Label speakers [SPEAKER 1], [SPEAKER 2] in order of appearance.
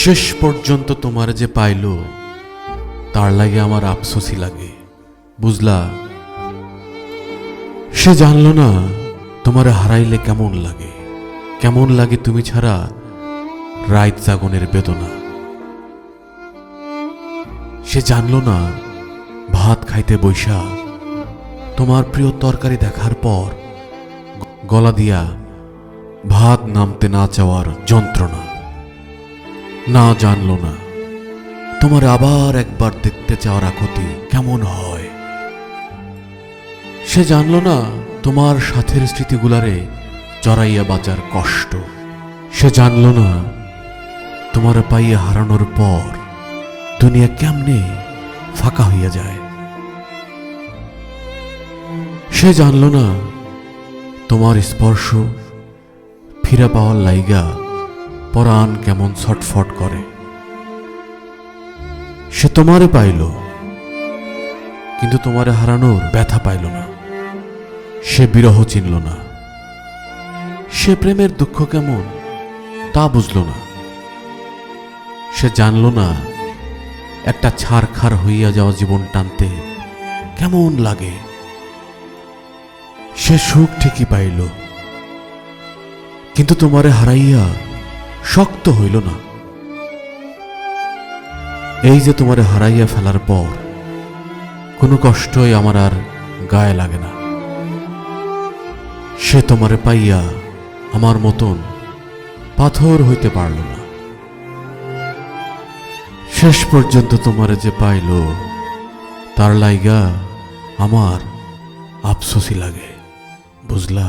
[SPEAKER 1] শেষ পর্যন্ত তোমার যে পাইল তার লাগে আমার আফসোসই লাগে, বুঝলা? সে জানল না তোমার হারাইলে কেমন লাগে, কেমন লাগে তুমি ছাড়া রাত জাগনের বেদনা। সে জানল না ভাত খাইতে বৈশা তোমার প্রিয় তরকারি দেখার পর গলা দিয়া ভাত নামতে না চাওয়ার যন্ত্রণা। না জানল না তোমার আবার একবার দেখতে চাওয়ার আকুতি কেমন হয়। সে জানল না তোমার সাথের স্মৃতিগুলারে জড়াইয়া বাঁচার কষ্ট। সে জানল না তোমার পাইয়া হারানোর পর দুনিয়া কেমনে ফাঁকা হইয়া যায়। সে জানল না তোমার স্পর্শ ফিরে পাওয়ার লাইগা পরাণ কেমন ছটফট করে। সে তোমারে পাইল কিন্তু তোমারে হারানোর ব্যথা পাইল না। সে বিরহ চিনল না, সে প্রেমের দুঃখ কেমন তা বুঝল না। সে জানল না একটা ছারখার হইয়া যাওয়া জীবন টানতে কেমন লাগে। সে সুখ ঠিকই পাইল কিন্তু তোমারে হারাইয়া শক্ত হইল না। এই যে তোমারে হারাইয়া ফেলার পর কোনো কষ্টই আমার আর গায়ে লাগে না। সে তোমারে পাইয়া আমার মতন পাথর হইতে পারল না। শেষ পর্যন্ত তোমারে যে পাইল তার লাইগা আমার আফসোসই লাগে, বুঝলা?